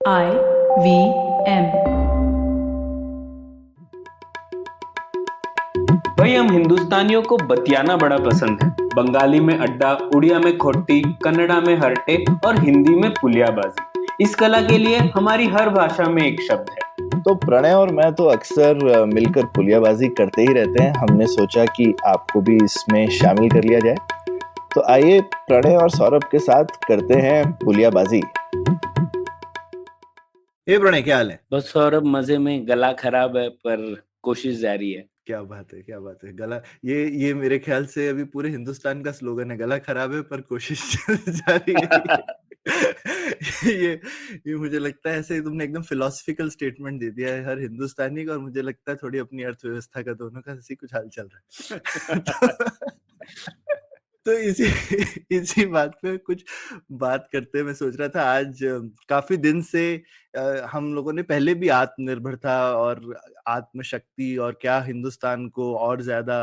I V M. भाई हम हिंदुस्तानियों को बतियाना बड़ा पसंद है। बंगाली में अड्डा, उड़िया में खोटी, कन्नड़ा में हरटे और हिंदी में पुलियाबाजी। इस कला के लिए हमारी हर भाषा में एक शब्द है। तो प्रणय और मैं तो अक्सर मिलकर पुलियाबाजी करते ही रहते हैं। हमने सोचा कि आपको भी इसमें शामिल कर लिया जाए। तो आइए प्रणय और सौरभ के साथ करते हैं पुलियाबाजी। प्रणय, क्या हाल है? बस सौरभ मजे में, गला खराब है पर कोशिश जारी है। क्या बात है, क्या बात है। गला ये मेरे ख्याल से अभी पूरे हिंदुस्तान का स्लोगन है, गला खराब है पर कोशिश जारी है। ये ये मुझे लगता है ऐसे ही तुमने एकदम फिलोसफिकल स्टेटमेंट दे दिया है हर हिंदुस्तानी का, और मुझे लगता है थोड़ी अपनी अर्थव्यवस्था का, दोनों का ऐसी कुछ हाल चल रहा है। तो इसी इसी बात पे कुछ बात करते, मैं सोच रहा था आज काफी दिन से हम लोगों ने पहले भी आत्मनिर्भरता और आत्मशक्ति और क्या हिंदुस्तान को और ज्यादा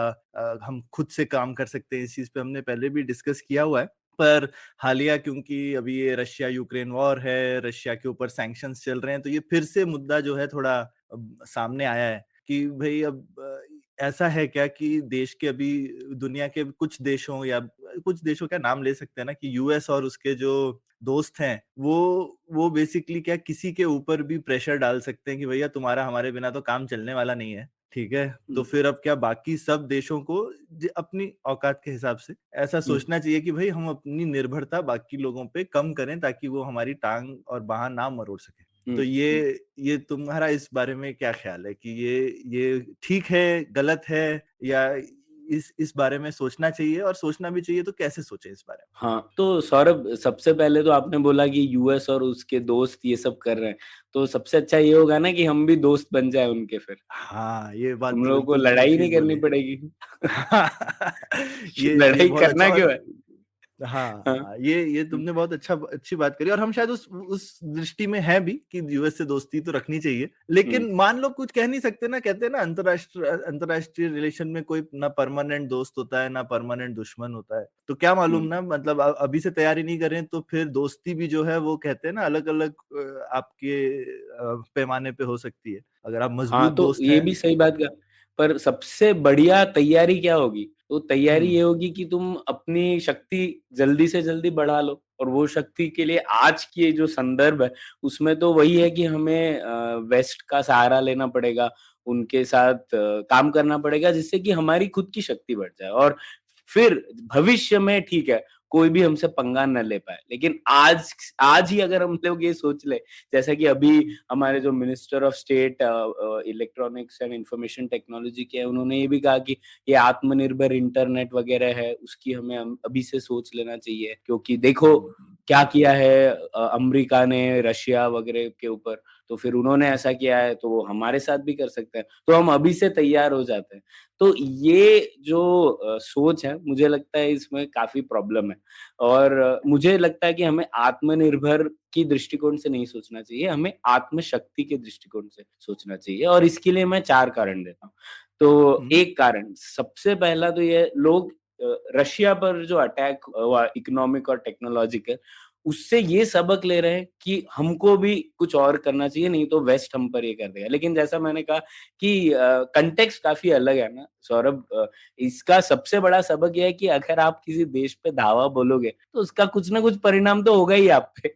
हम खुद से काम कर सकते हैं, इस चीज पे हमने पहले भी डिस्कस किया हुआ है। पर हालिया क्योंकि अभी ये रशिया यूक्रेन वॉर है, रशिया के ऊपर सैंक्शंस चल रहे हैं, तो ये फिर से मुद्दा जो है थोड़ा सामने आया है कि भाई अब ऐसा है क्या कि देश के अभी दुनिया के कुछ देशों या कुछ देशों का नाम ले सकते हैं ना, कि यूएस और उसके जो दोस्त हैं वो बेसिकली क्या किसी के ऊपर भी प्रेशर डाल सकते हैं कि भैया तुम्हारा हमारे बिना तो काम चलने वाला नहीं है, ठीक है। तो फिर अब क्या बाकी सब देशों को अपनी औकात के हिसाब से ऐसा सोचना चाहिए कि भाई हम अपनी निर्भरता बाकी लोगों पे कम करें ताकि वो हमारी टांग और बाह ना मरोड़ सके। तो ये तुम्हारा इस बारे में क्या ख्याल है कि ये ठीक है, गलत है, या इस बारे में सोचना चाहिए, और सोचना भी चाहिए तो कैसे सोचे इस बारे में? हाँ, तो सौरभ सबसे पहले तो आपने बोला कि यूएस और उसके दोस्त ये सब कर रहे हैं, तो सबसे अच्छा ये होगा ना कि हम भी दोस्त बन जाए उनके। फिर हाँ, ये बात हम तो लोगों को बिल्कुल तुमने लड़ाई नहीं ठीक करनी बोली। पड़ेगी। ये लड़ाई बहुत अच्छा। करना क्यों और है? हाँ, हाँ। हाँ, ये तुमने बहुत अच्छी बात करी, और हम शायद उस दृष्टि में हैं भी कि यूएस से दोस्ती तो रखनी चाहिए। लेकिन मान लो कुछ कह नहीं सकते ना, कहते हैं ना अंतरराष्ट्रीय रिलेशन में कोई ना परमानेंट दोस्त होता है ना परमानेंट दुश्मन होता है। तो क्या मालूम ना, मतलब अभी से तैयारी नहीं करें तो फिर दोस्ती भी जो है वो कहते हैं ना अलग अलग आपके पैमाने पे हो सकती है, अगर आप हाँ, मजबूत तो दोस्त ये हैं। भी सही बात कहा। पर सबसे बढ़िया तैयारी क्या होगी? तो तैयारी हम्म। ये होगी कि तुम अपनी शक्ति जल्दी से जल्दी बढ़ा लो, और वो शक्ति के लिए आज की ये जो संदर्भ है, उसमें तो वही है कि हमें वेस्ट का सहारा लेना पड़ेगा, उनके साथ काम करना पड़ेगा, जिससे कि हमारी खुद की शक्ति बढ़ जाए, और फिर भविष्य में ठीक है, कोई भी हमसे पंगा न ले पाए। लेकिन आज आज ही अगर हम लोग ये सोच लें, जैसा कि अभी हमारे जो minister of state electronics and information technology के हैं, उन्होंने ये भी कहा कि ये आत्मनिर्भर इंटरनेट वगैरह है, उसकी हमें अभी से सोच लेना चाहिए, क्योंकि देखो क्या किया है अमेरिका ने रशिया वगैरह के ऊपर, तो फिर उन्होंने ऐसा किया है तो वो हमारे साथ भी कर सकते हैं, तो हम अभी से तैयार हो जाते हैं। तो ये जो सोच है, मुझे लगता है इसमें काफी प्रॉब्लम है, और मुझे लगता है कि हमें आत्मनिर्भर की दृष्टिकोण से नहीं सोचना चाहिए, हमें आत्मशक्ति के दृष्टिकोण से सोचना चाहिए, और इसके लिए मैं 4 कारण देता हूँ। तो हम्म। एक कारण, सबसे पहला तो ये लोग रशिया पर जो अटैक हुआ इकोनॉमिक और टेक्नोलॉजिकल, उससे ये सबक ले रहे हैं कि हमको भी कुछ और करना चाहिए, नहीं तो वेस्ट हम पर ये कर देगा। लेकिन जैसा मैंने कहा कि कॉन्टेक्स्ट काफ़ी अलग है ना सौरभ, इसका सबसे बड़ा सबक ये है कि अगर आप किसी देश पे धावा बोलोगे, तो उसका कुछ ना कुछ परिणाम तो होगा ही आप पे।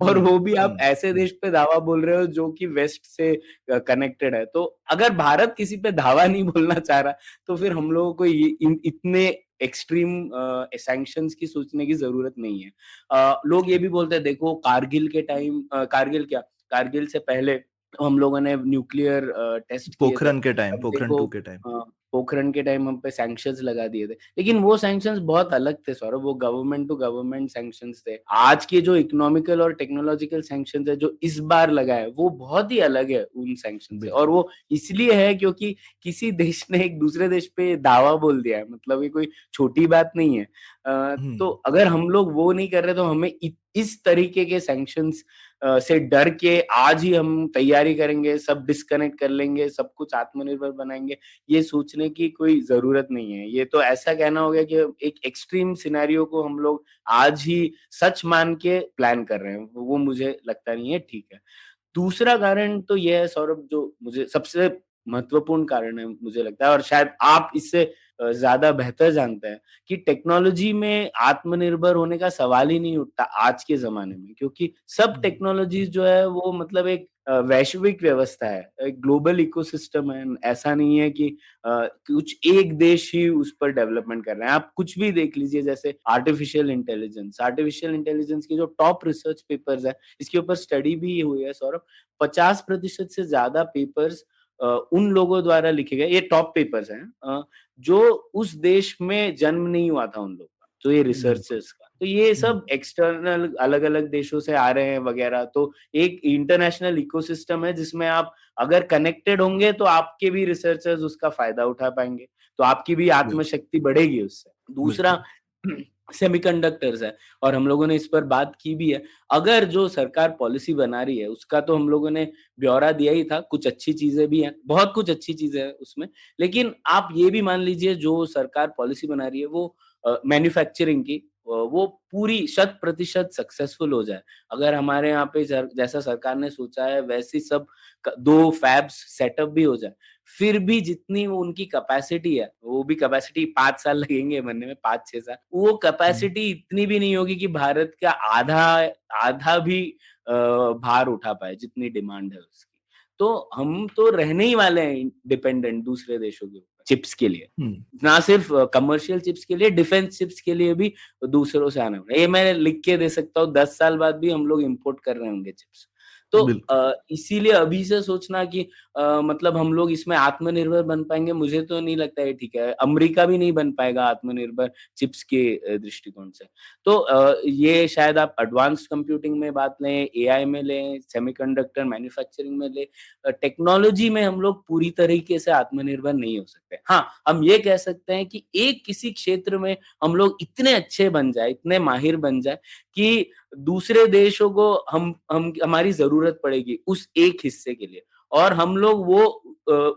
और वो भी आप ऐसे देश पे धावा बोल रहे हो जो कि वेस्ट से कनेक्टेड है। तो अगर भारत किसी पे धावा नहीं बोलना चाह रहा, तो फिर हम लोगों को ये इतने एक्सट्रीम सैंक्शंस की सोचने की ज़रूरत नहीं है। लोग ये भी बोलते हैं, देखो कारगिल के टाइम कारगिल क्या, कारगिल से पहले हम लोगों ने न्यूक्लियर टेस्ट किए थे। पोखरण देखो 2 के टाइम। पोखरण के टाइम हम पे सैंक्शंस लगा दिए थे। लेकिन वो सैंक्शंस बहुत अलग थे सौरभ, वो गवर्नमेंट टू गवर्नमेंट सैंक्शंस थे। आज के जो इकोनॉमिकल और टेक्नोलॉजिकल सैंक्शंस है जो इस बार लगा है, वो बहुत ही अलग है उन सैंक्शन से, और बिल्कुल। वो इसलिए है क्योंकि किसी देश ने एक दूसरे देश पे दावा बोल दिया है, मतलब ये कोई छोटी बात नहीं है। तो हम्म। अगर हम लोग वो नहीं कर रहे तो हमें इस तरीके के सैंक्शंस से डर के आज ही हम तैयारी करेंगे, सब डिस्कनेक्ट कर लेंगे, सब कुछ आत्मनिर्भर बनाएँगे, ये सोचने की कोई ज़रूरत नहीं है। ये तो ऐसा कहना हो गया कि एक एक्सट्रीम सिनेरियो को हम लोग आज ही सच मान के प्लान कर रहे हैं, वो मुझे लगता नहीं है ठीक है। दूसरा कारण तो ये है सौरभ, जो मुझे सबसे महत्वपूर्ण कारण है मुझे लगता है, और शायद आप इससे ज़्यादा बेहतर जानते हैं कि टेक्नोलॉजी में आत्मनिर्भर होने का सवाल ही नहीं उठता आज के ज़माने में, क्योंकि सब हुँ, टेक्नोलॉजीज़ जो है वो मतलब एक वैश्विक व्यवस्था है, एक ग्लोबल इकोसिस्टम है। ऐसा नहीं है कि कुछ एक देश ही उस पर डेवलपमेंट कर रहे हैं। आप कुछ भी देख लीजिए, जैसे आर्टिफिशियल इंटेलिजेंस के जो टॉप रिसर्च पेपर्स हैं, इसके ऊपर स्टडी भी हुई है सौरभ। 50% से ज़्यादा पेपर्स उन लोगों द्वारा लिखे गए, ये टॉप पेपर्स हैं, जो उस देश में जन्म नहीं हुआ था उन लोग का, तो ये बिल्कुल। रिसर्चर्स का। तो ये हुँ, सब एक्सटर्नल अलग-अलग देशों से आ रहे हैं वगैरह, तो एक इंटरनेशनल इकोसिस्टम है जिसमें आप अगर कनेक्टेड होंगे तो आपके भी रिसर्चर्स उसका फ़ायदा उठा पाएँगे, तो आपकी भी बिल आत्मशक्ति बढ़ेगी उससे। दूसरा बिल्कुल। सेमीकंडक्टर्स है, और हम लोगों ने इस पर बात की भी है। अगर जो सरकार पॉलिसी बना रही है, उसका तो हम लोगों ने ब्यौरा दिया ही था, कुछ अच्छी चीज़ें भी हैं, बहुत कुछ अच्छी चीज़ें हैं उसमें। लेकिन आप ये भी मान लीजिए, जो सरकार पॉलिसी बना रही है वो मैन्युफैक्चरिंग की, वो पूरी शत प्रतिशत सक्सेसफुल हो जाए। अगर हमारे यहाँ पे जैसा सरकार ने सोचा है वैसी सब 2 फैब्स सेटअप भी हो जाए, फिर भी जितनी वो उनकी कैपेसिटी है, वो भी कैपेसिटी 5 साल लगेंगे बनने में, 5-6 साल। वो हुँ, कैपेसिटी इतनी भी नहीं होगी कि भारत का आधा आधा भी भार उठा पाए, जितनी डिमांड है उसकी। तो हम तो रहने ही वाले हैं डिपेंडेंट दूसरे देशों के ऊपर चिप्स के लिए। हुँ, ना सिर्फ कमर्शियल चिप्स के लिए, डिफेंस चिप्स के लिए भी दूसरों से आना पड़ा। ये मैं लिख के दे सकता हूँ, 10 साल बाद भी हम लोग इम्पोर्ट कर रहे होंगे चिप्स। तो बिल्कुल। इसीलिए अभी से सोचना कि मतलब हम लोग इसमें आत्मनिर्भर बन पाएँगे, मुझे तो नहीं लगता ये ठीक है। अमेरिका भी नहीं बन पाएगा आत्मनिर्भर चिप्स के दृष्टिकोण से। तो ये शायद आप एडवांस्ड कंप्यूटिंग में बात लें, एआई में लें, सेमीकंडक्टर मैन्युफैक्चरिंग में लें, टेक्नोलॉजी में हम लोग पूरी तरीके से आत्मनिर्भर नहीं हो सकते। हाँ, हम ये कह सकते हैं कि एक किसी क्षेत्र में हम लोग इतने अच्छे बन जाएँ, इतने माहिर बन जाएँ कि दूसरे देशों को हम हमारी ज़रूरत पड़ेगी उस एक हिस्से के लिए, और हम लोग वो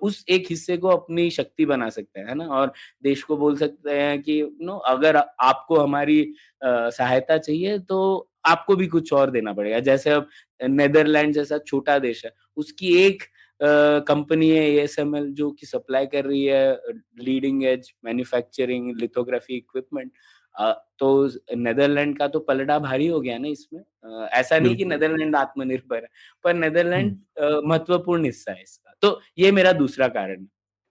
उस एक हिस्से को अपनी शक्ति बना सकते हैं, है ना? और देश को बोल सकते हैं कि अगर आपको हमारी सहायता चाहिए तो आपको भी कुछ और देना पड़ेगा। जैसे अब नीदरलैंड जैसा छोटा देश है, उसकी एक कंपनी है एएसएमएल, जो कि सप्लाई कर रही है leading edge manufacturing lithography equipment. तो नीदरलैंड का तो पलड़ा भारी हो गया ना इसमें। ऐसा नहीं कि बिल्कुल। नीदरलैंड आत्मनिर्भर है, पर हुँ, नीदरलैंड महत्वपूर्ण हिस्सा है इसका। तो ये मेरा दूसरा कारण है।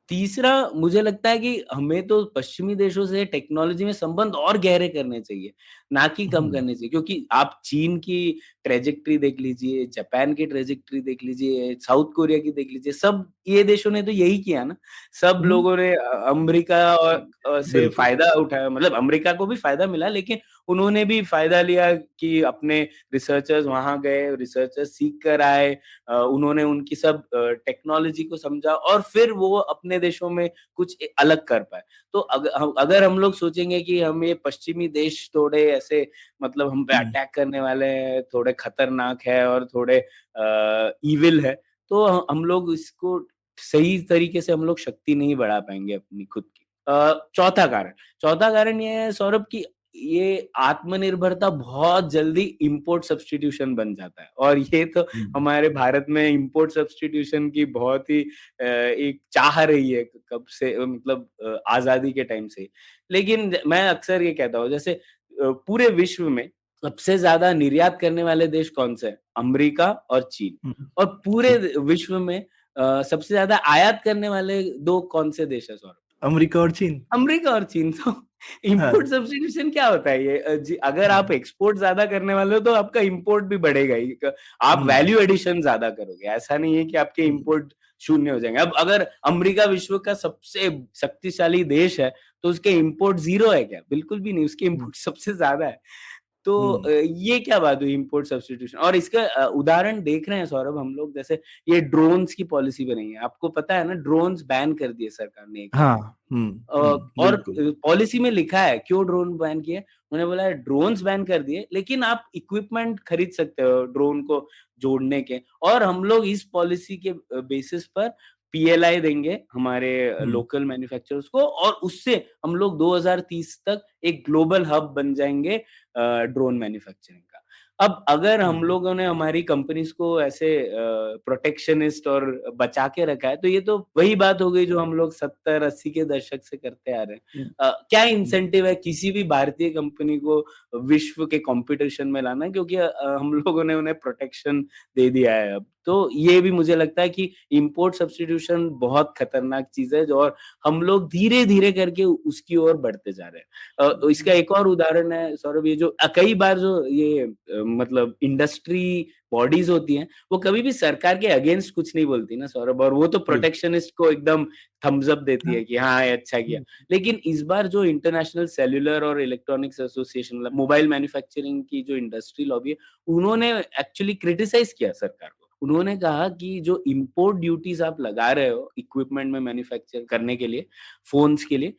तीसरा, मुझे लगता है कि हमें तो पश्चिमी देशों से टेक्नोलॉजी में संबंध और गहरे करने चाहिए, ना कि कम हुँ, करने चाहिए। क्योंकि आप चीन की ट्रैजेक्टरी देख लीजिए, जापान की ट्रैजेक्टरी देख लीजिए, साउथ कोरिया की देख लीजिए, सब ये देशों ने तो यही किया ना। सब हुँ, लोगों ने अमेरिका और से बिल्कुल। फ़ायदा उठाया, मतलब अमेरिका को भी फ़ायदा मिला, लेकिन उन्होंने भी फ़ायदा लिया कि अपने रिसर्चर्स वहाँ गए, रिसर्चर्स सीख कर आए, उन्होंने उनकी सब टेक्नोलॉजी को समझा और फिर वो अपने देशों में कुछ अलग कर पाए। तो अगर हम लोग सोचेंगे कि हम ये पश्चिमी देश थोड़े ऐसे, मतलब हम पे हुँ, अटैक करने वाले हैं, थोड़े खतरनाक है और थोड़े ईविल है, तो हम लोग इसको सही तरीके से हम लोग शक्ति नहीं बढ़ा पाएँगे अपनी खुद की। चौथा कारण ये है सौरभ कि ये आत्मनिर्भरता बहुत जल्दी इम्पोर्ट सब्स्टिट्यूशन बन जाता है, और ये तो हुँ, हमारे भारत में इम्पोर्ट सब्स्टिट्यूशन की बहुत ही एक चाह रही है कब से, मतलब आज़ादी के टाइम से ही। लेकिन मैं अक्सर ये कहता हूँ, जैसे पूरे विश्व में सबसे ज़्यादा निर्यात करने वाले देश कौन-से हैं? अमेरिका और चीन। हुँ, और पूरे ठीक। विश्व में सबसे ज़्यादा आयात करने वाले 2 कौन-से देश हैं सौरभ? अमेरिका और चीन। अमेरिका और चीन। तो हाँ, इम्पोर्ट सब्स्टिट्यूशन क्या होता है ये? जी, अगर आप हुँ, एक्सपोर्ट ज़्यादा करने वाले हो तो आपका इम्पोर्ट भी बढ़ेगा ही। आप हुँ, वैल्यू एडिशन ज़्यादा करोगे। ऐसा नहीं है कि आपके हुँ, इम्पोर्ट शून्य हो जाएँगे। अब अगर अमेरिका विश्व का सबसे शक्तिशाली देश है, तो उसके इम्पोर्ट 0 है क्या? बिल्कुल भी नहीं, उसके हुँ, इम्पोर्ट सबसे ज़्यादा है। तो हुँ, ये क्या बात हुई इम्पोर्ट सब्स्टिट्यूशन। और इसका उदाहरण देख रहे हैं सौरभ हम लोग, जैसे ये ड्रोन्स की पॉलिसी बनाई है। आपको पता है ना, ड्रोन्स बैन कर दिए सरकार ने एक हाँ, टाइम पे। और बिल्कुल। पॉलिसी में लिखा है क्यों ड्रोन बैन किए? उन्होंने बोला है ड्रोन्स बैन कर दिए, लेकिन आप इक्विपमेंट खरीद सकते हो ड्रोन को जोड़ने के, और हम लोग इस पॉलिसी के बेसिस पर पीएलआई देंगे हमारे हुँ, लोकल मैन्युफैक्चरर्स को, और उससे हम लोग 2030 तक एक ग्लोबल हब बन जाएँगे ड्रोन मैन्युफैक्चरिंग का। अब अगर हम हुँ, लोगों ने हमारी कंपनीज़ को ऐसे प्रोटेक्शनिस्ट और बचा के रखा है, तो ये तो वही बात हो गई जो हम लोग 70-80 के दशक से करते आ रहे हैं। हुँ, क्या हुँ, इंसेंटिव है किसी भी भारतीय कंपनी को विश्व के कॉम्पिटिशन में लाना, क्योंकि हम लोगों ने उन्हें प्रोटेक्शन दे दिया है अब। तो ये भी मुझे लगता है कि इम्पोर्ट सब्स्टिट्यूशन बहुत खतरनाक चीज़ है, जो और हम लोग धीरे-धीरे करके उसकी ओर बढ़ते जा रहे हैं। इसका एक और उदाहरण है सौरभ, ये जो कई बार जो ये मतलब इंडस्ट्री बॉडीज़ होती हैं, वो कभी भी सरकार के अगेंस्ट कुछ नहीं बोलती ना सौरभ, और वो तो बिल्कुल। प्रोटेक्शनिस्ट को एकदम थम्स अप देती हाँ, है कि हाँ, ये अच्छा किया। हुँ, लेकिन इस बार जो इंटरनेशनल सेल्युलर और इलेक्ट्रॉनिक्स एसोसिएशन, मतलब मोबाइल मैन्युफैक्चरिंग की जो इंडस्ट्री लॉबी है, उन्होंने एक्चुअली क्रिटिसाइज़ किया सरकार को। उन्होंने कहा कि जो इम्पोर्ट ड्यूटीज़ आप लगा रहे हो इक्विपमेंट में मैन्युफैक्चर करने के लिए, फ़ोन्स के लिए,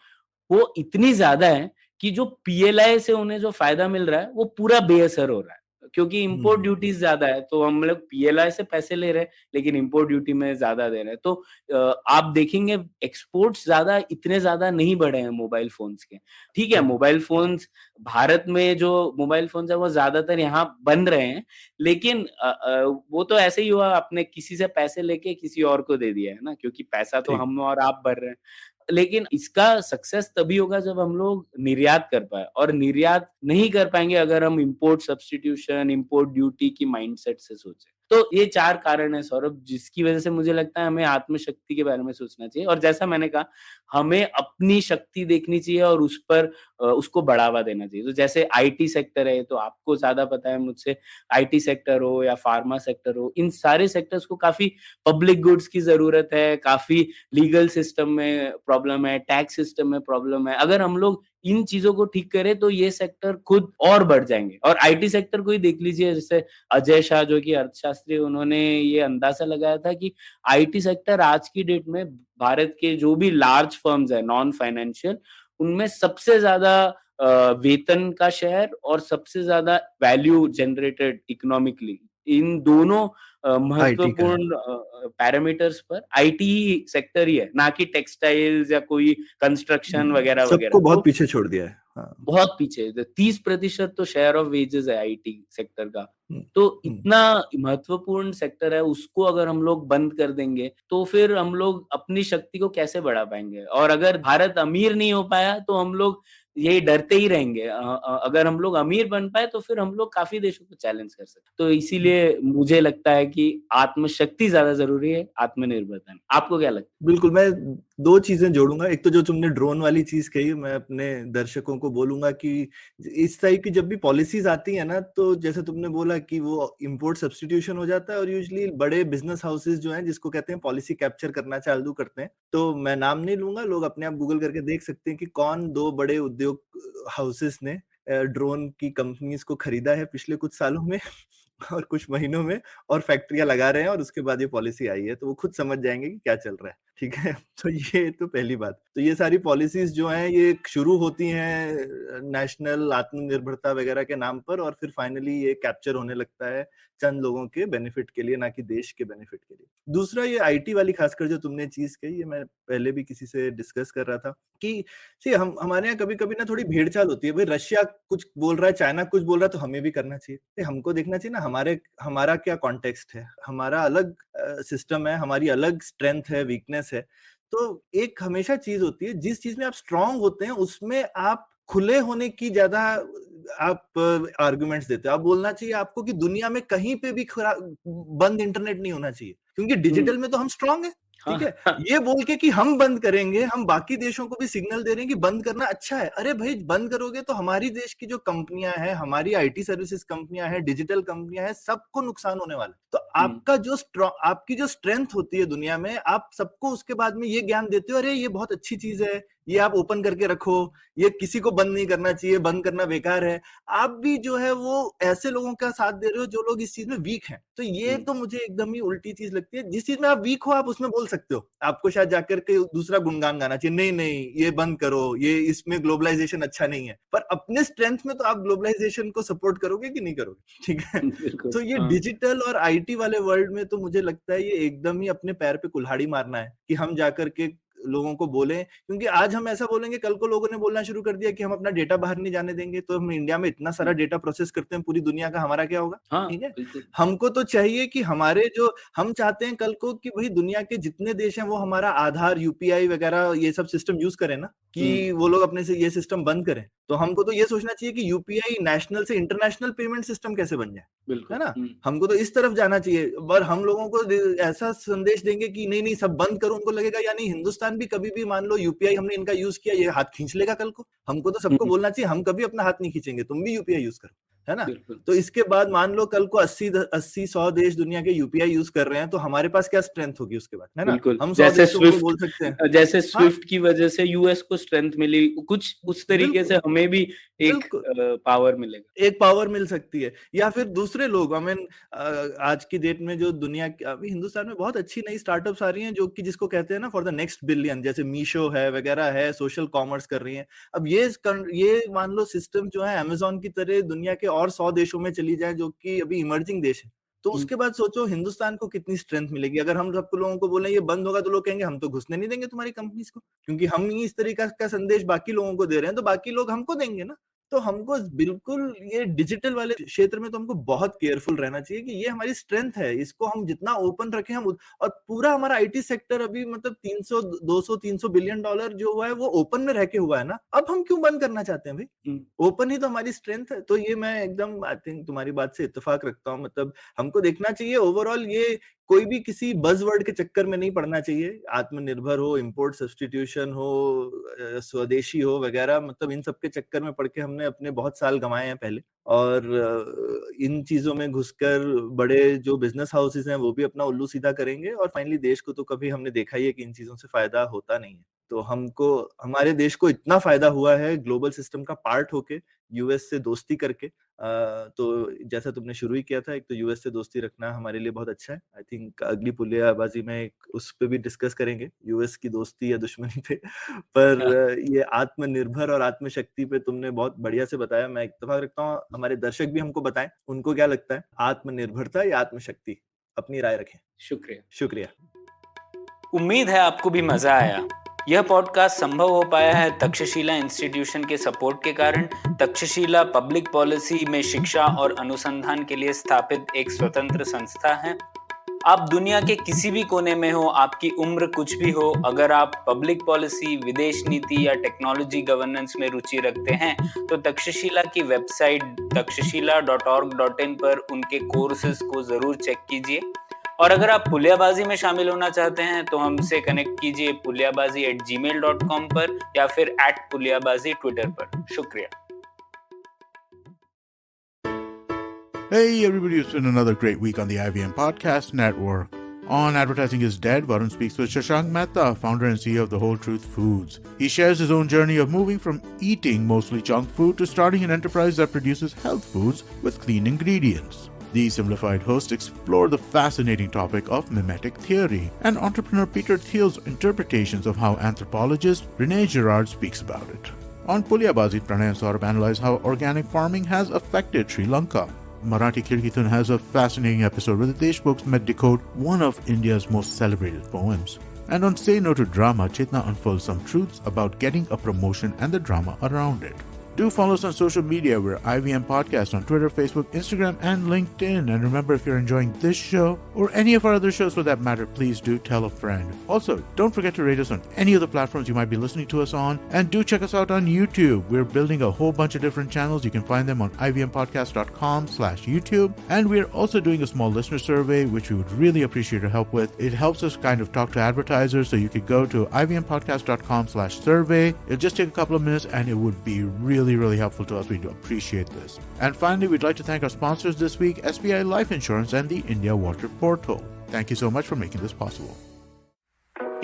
वो इतनी ज़्यादा है कि जो पीएलआई से उन्हें जो फ़ायदा मिल रहा है, वो पूरा बेअसर हो रहा है। क्योंकि इम्पोर्ट हुँ, ड्यूटीज़ ज़्यादा है, तो हम लोग पीएलआई से पैसे ले रहे हैं, लेकिन इम्पोर्ट ड्यूटी में ज़्यादा दे रहे हैं। तो आप देखेंगे एक्सपोर्ट्स ज़्यादा इतने ज़्यादा नहीं बढ़े हैं मोबाइल फ़ोन्स के। ठीक है, हुँ, मोबाइल फ़ोन्स भारत में जो मोबाइल फ़ोन्स हैं, वो ज़्यादातर यहाँ बन रहे हैं, लेकिन वो तो ऐसे ही हुआ, आपने किसी से पैसे लेके किसी और को दे दिया है ना, क्योंकि पैसा तो ठीक। हम और आप भर रहे हैं। लेकिन इसका सक्सेस तभी होगा जब हम लोग निर्यात कर पाएँ, और निर्यात नहीं कर पाएँगे अगर हम इम्पोर्ट सब्स्टिट्यूशन, इम्पोर्ट ड्यूटी की माइंडसेट से सोचें। तो ये 4 कारण हैं सौरभ, जिसकी वज़ह से मुझे लगता है हमें आत्मशक्ति के बारे में सोचना चाहिए, और जैसा मैंने कहा, हमें अपनी शक्ति देखनी चाहिए और उस पर उसको बढ़ावा देना चाहिए। तो जैसे आईटी सेक्टर है, तो आपको ज़्यादा पता है मुझसे, आईटी सेक्टर हो या फार्मा सेक्टर हो, इन सारे सेक्टर्स को काफ़ी पब्लिक गुड्स की ज़रूरत है, काफ़ी लीगल सिस्टम में प्रॉब्लम है, टैक्स सिस्टम में प्रॉब्लम है। अगर हम लोग इन चीज़ों को ठीक करें, तो ये सेक्टर खुद और बढ़ जाएँगे। और आईटी सेक्टर को ही देख लीजिए, जैसे अजय शाह जो कि अर्थशास्त्री हैं, उन्होंने ये अंदाज़ा लगाया था कि आईटी सेक्टर आज की डेट में भारत के जो भी लार्ज फर्म्स हैं, नॉन फाइनेंशियल, उनमें सबसे ज़्यादा वेतन का शेयर और सबसे ज़्यादा वैल्यू जनरेटेड इकोनॉमिकली, इन दोनों आईटी का है। महत्वपूर्ण पैरामीटर्स पर आईटी सेक्टर ही है, ना कि टेक्सटाइल्स या कोई कंस्ट्रक्शन वगैरह-वगैरह। सबको बहुत तो पीछे छोड़ दिया है। हाँ। बहुत पीछे, द 30% तो शेयर ऑफ वेजेस है आईटी सेक्टर का। हुँ, तो हुँ। इतना महत्वपूर्ण सेक्टर है, उसको अगर हम लोग बंद कर देंगे, तो फिर हम लोग अपनी शक्ति को कैसे बढ़ा पाएँगे? और अगर भारत अमीर नहीं हो पाया, तो हम लोग यही डरते ही रहेंगे। अगर हम लोग अमीर बन पाए, तो फिर हम लोग काफ़ी देशों को चैलेंज कर सकते हैं। तो इसीलिए मुझे लगता है कि आत्मशक्ति ज़्यादा ज़रूरी है, आत्मनिर्भरता नहीं। आपको क्या लगता है? बिल्कुल, मैं 2 चीज़ें जोड़ूँगा। एक तो जो तुमने ड्रोन वाली चीज़ कही, मैं अपने दर्शकों को बोलूँगा कि इस टाइप की जब भी पॉलिसीज़ आती हैं ना, तो जैसे तुमने बोला कि वो इम्पोर्ट सब्स्टिट्यूशन हो जाता है और यूजुअली बड़े बिज़नेस हाउसेज़ जो हैं, जिसको कहते हैं पॉलिसी कैप्चर करना चालू करते हैं। तो मैं नाम नहीं लूँगा, लोग अपने आप गूगल करके देख सकते हैं कि कौन 2 बड़े उद्योग हाउसेज़ ने ड्रोन की कंपनीज़ को खरीदा है पिछले कुछ सालों में और कुछ महीनों में, और फैक्ट्रियाँ लगा रहे हैं, और उसके बाद ये पॉलिसी आई है, तो वो खुद समझ जाएँगे कि क्या चल रहा है, ठीक है? तो ये तो पहली बात। तो ये सारी पॉलिसीज़ जो हैं, ये शुरू होती हैं नेशनल आत्मनिर्भरता वगैरह के नाम पर, और फिर फाइनली ये कैप्चर होने लगता है चंद लोगों के बेनिफिट के लिए, ना कि देश के बेनिफिट के लिए। दूसरा, ये आईटी वाली खासकर जो तुमने चीज़ कही, ये मैं पहले भी किसी से डिस्कस कर रहा था कि सी हम हमारे यहाँ कभी-कभी ना थोड़ी भेड़-चाल होती है। भई रशिया कुछ बोल रहा है, चाइना कुछ बोल रहा है, तो हमें भी करना चाहिए। हमको देखना चाहिए ना हमारा क्या कॉन्टेक्स्ट है, हमारा अलग सिस्टम है, हमारी अलग स्ट्रेंथ है, वीकनेस है। तो एक हमेशा चीज़ होती है, जिस चीज़ में आप स्ट्रॉन्ग होते हैं, उसमें आप खुले होने की ज़्यादा आप आर्गुमेंट्स देते हो। आप बोलना चाहिए आपको कि दुनिया में कहीं पे भी बंद इंटरनेट नहीं होना चाहिए, क्योंकि हुँ। डिजिटल में तो हम स्ट्रॉन्ग हैं, हाँ, ठीक है? हाँ। ये बोल के कि हम बंद करेंगे, हम बाकी देशों को भी सिग्नल दे रहे हैं कि बंद करना अच्छा है। अरे भई, बंद करोगे तो हमारी देश की जो कंपनियाँ हैं, हमारी आईटी सर्विसेज़ कंपनियाँ हैं, डिजिटल कंपनियाँ हैं, सबको नुकसान होने वाला है। तो आपकी जो स्ट्रेंथ होती है दुनिया में, आप सबको उसके बाद में ये ज्ञान देते हो, अरे ये बहुत अच्छी चीज है, ये आप ओपन करके रखो, ये किसी को बंद नहीं करना चाहिए, बंद करना बेकार है। आप भी जो है वो ऐसे लोगों का साथ दे रहे हो जो लोग इस चीज में वीक हैं। तो ये तो मुझे एकदम ही उल्टी चीज लगती है। जिस चीज में आप वीक हो आप उसमें बोल सकते हो, आपको शायद जाकर के दूसरा गुणगान गाना चाहिए, नहीं नहीं ये बंद करो, ये इसमें ग्लोबलाइजेशन अच्छा नहीं है। पर अपने स्ट्रेंथ में तो आप ग्लोबलाइजेशन को सपोर्ट करोगे कि नहीं करोगे? ठीक है। बिल्कुल, तो ये हाँ। डिजिटल और आईटी वाले वर्ल्ड में तो मुझे लगता है ये एकदम ही अपने पैर पे कुल्हाड़ी मारना है कि हम जाकर के लोगों को बोलें, क्योंकि आज हम ऐसा बोलेंगे, कल को लोगों ने बोलना शुरू कर दिया कि हम अपना डेटा बाहर नहीं जाने देंगे, तो हम इंडिया में इतना सारा डेटा प्रोसेस करते हैं पूरी दुनिया का, हमारा क्या होगा? हाँ, ठीक है। बिल्कुल। हमको तो चाहिए कि हमारे जो हम चाहते हैं कल को कि भाई दुनिया के जितने देश हैं वो हमारा आधार, यूपीआई वगैरह ये सब सिस्टम यूज करें ना, कि वो लोग अपने से ये सिस्टम बंद करें। तो हमको तो ये सोचना चाहिए कि यूपीआई नेशनल से इंटरनेशनल पेमेंट सिस्टम कैसे बन जाए, बिल्कुल। है ना? हमको तो इस तरफ जाना चाहिए। और हम लोगों को ऐसा संदेश देंगे कि नहीं नहीं सब बंद करो, उनको लगेगा यानी हिंदुस्तान भी कभी भी मान लो यूपीआई हमने इनका यूज किया, ये हाथ खींच लेगा कल को। हमको तो सबको बोलना चाहिए हम कभी अपना हाथ नहीं खींचेंगे, तुम भी यूपीआई यूज करो, है ना? बिल्कुल। तो इसके बाद मान लो कल को 80-100 देश दुनिया के यूपीआई यूज कर रहे हैं, तो हमारे पास क्या स्ट्रेंथ होगी उसके बाद, है ना? बिल्कुल, हम 100 देशों को बोल सकते हैं। जैसे हाँ, स्विफ्ट की वजह से यूएस को स्ट्रेंथ मिली, कुछ उस तरीके से बिल्कुल, हमें भी एक बिल्कुल। पावर मिलेगा। एक पावर मिल सकती है, या फिर दूसरे लोग आई मीन आज की डेट में जो दुनिया अभी हिंदुस्तान में बहुत अच्छी नई स्टार्टअप्स आ रही हैं जो कि जिसको कहते हैं ना फॉर द नेक्स्ट बिलियन, जैसे मीशो है वगैरह है, सोशल कॉमर्स कर रही हैं। अब ये मान लो सिस्टम जो है अमेजोन की तरह दुनिया के और 100 देशों में चली जाए जो कि अभी इमर्जिंग देश है, तो उसके बाद सोचो हिंदुस्तान को कितनी स्ट्रेंथ मिलेगी। अगर हम सबको लोगों को बोले ये बंद होगा तो लोग कहेंगे हम तो घुसने नहीं देंगे तुम्हारी कंपनीज को, क्योंकि हम ही इस तरीका का संदेश बाकी लोगों को दे रहे हैं, तो बाकी लोग हमको देंगे ना। तो हमको बिल्कुल ये डिजिटल वाले क्षेत्र में तो हमको बहुत केयरफुल रहना चाहिए कि ये हमारी स्ट्रेंथ है, इसको हम जितना ओपन रखें हम और पूरा हमारा आईटी सेक्टर अभी मतलब 300 200 300 बिलियन डॉलर जो हुआ है वो ओपन में रह के हुआ है ना, अब हम क्यों बंद करना चाहते हैं भाई? ओपन ही तो हमारी स्ट्रेंथ है। तो ये मैं एकदम आई थिंक तुम्हारी बात से इत्तेफाक रखता हूँ। मतलब हमको देखना चाहिए ओवरऑल, ये कोई भी किसी बज़वर्ड के चक्कर में नहीं पड़ना चाहिए। आत्मनिर्भर हो, इम्पोर्ट सब्स्टिट्यूशन हो, स्वदेशी हो वगैरह, मतलब इन सब के चक्कर में पड़ के हमने अपने बहुत साल गंवाए हैं पहले। और इन चीज़ों में घुसकर बड़े जो बिज़नेस हाउसेज़ हैं वो भी अपना उल्लू सीधा करेंगे, और फाइनली देश को तो कभी हमने देखा ही है कि इन चीज़ों से फ़ायदा होता नहीं है। तो हमको हमारे देश को इतना फ़ायदा हुआ है ग्लोबल सिस्टम का पार्ट होके, यूएस से दोस्ती करके। तो जैसा तुमने शुरू ही किया था, एक तो यूएस से दोस्ती रखना हमारे लिए बहुत अच्छा है। आई थिंक अगली पुलियाबाजी में एक उस पे भी डिस्कस करेंगे, यूएस की दोस्ती या दुश्मनी पे। पर ये आत्मनिर्भर और आत्मशक्ति पे तुमने बहुत बढ़िया से बताया। मैं इत्तेफाक रखता हूँ हमारे दर्शक भी हमको बताएं, उनको क्या लगता है, आत्मनिर्भरता या आत्मशक्ति? अपनी राय रखें। शुक्रिया। शुक्रिया। उम्मीद है आपको भी मजा आया। यह पॉडकास्ट संभव हो पाया है तक्षशिला इंस्टीट्यूशन के सपोर्ट के कारण। तक्षशिला पब्लिक पॉलिसी में शिक्षा और अनुसंधान के लिए स्थापित एक स्वतंत्र संस्था है। आप दुनिया के किसी भी कोने में हो, आपकी उम्र कुछ भी हो, अगर आप पब्लिक पॉलिसी, विदेश नीति या टेक्नोलॉजी गवर्नेंस में रुचि रखते हैं तो तक्षशिला की वेबसाइट takshashila.org.in पर उनके कोर्सेज को जरूर चेक कीजिए। और अगर आप पुलियाबाजी में शामिल होना चाहते हैं तो हमसे कनेक्ट कीजिए puliyabazi@gmail.com पर या फिर @puliyabazi ट्विटर पर। शुक्रिया। Hey everybody, it's been another great week on the IVM Podcast Network. On Advertising is Dead, Varun speaks with Shashank Mehta, founder and CEO of The Whole Truth Foods. He shares his own journey of moving from eating mostly junk food to starting an enterprise that produces health foods with clean ingredients. The Simplified hosts explore the fascinating topic of mimetic theory and entrepreneur Peter Thiel's interpretations of how anthropologist Renee Girard speaks about it. On Puliyabazi, Pranay and Saurabh analyze how organic farming has affected Sri Lanka. Marathi Kirgithan has a fascinating episode where the Deshmukhs met decode one of India's most celebrated poems. And on Say No to Drama, Chetna unfolds some truths about getting a promotion and the drama around it. Do follow us on social media. We're IVM Podcast on Twitter, Facebook, Instagram, and LinkedIn. And remember, if you're enjoying this show or any of our other shows for that matter, please do tell a friend. Also, don't forget to rate us on any of the platforms you might be listening to us on. And do check us out on YouTube. We're building a whole bunch of different channels. You can find them on ivmpodcast.com/YouTube. And we're also doing a small listener survey, which we would really appreciate your help with. It helps us kind of talk to advertisers. So you could go to ivmpodcast.com/survey. It'll just take a couple of minutes and it would be really really, really helpful to us. We do appreciate this. And finally, we'd like to thank our sponsors this week, SBI Life Insurance and the India Water Portal. Thank you so much for making this possible.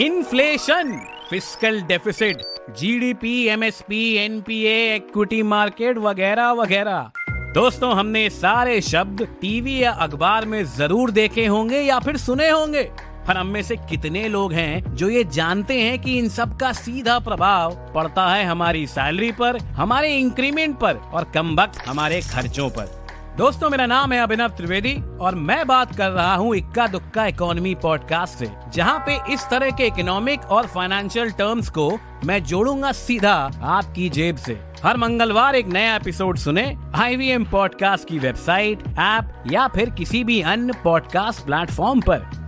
Inflation, fiscal deficit, GDP, MSP, NPA, equity market वगैरह वगैरह। दोस्तों, हमने सारे शब्द TV या अखबार में जरूर देखे होंगे या फिर सुने होंगे, पर हम में से कितने लोग हैं जो ये जानते हैं कि इन सब का सीधा प्रभाव पड़ता है हमारी सैलरी पर, हमारे इंक्रीमेंट पर और कमबख्त हमारे खर्चों पर। दोस्तों, मेरा नाम है अभिनव त्रिवेदी और मैं बात कर रहा हूँ इक्का दुक्का इकोनॉमी पॉडकास्ट से, जहाँ पे इस तरह के इकोनॉमिक और फाइनेंशियल टर्म्स को मैं जोड़ूंगा सीधा आपकी जेब से। हर मंगलवार एक नया एपिसोड सुने IVM पॉडकास्ट की वेबसाइट, ऐप या फिर किसी भी अन्य पॉडकास्ट प्लेटफॉर्म पर।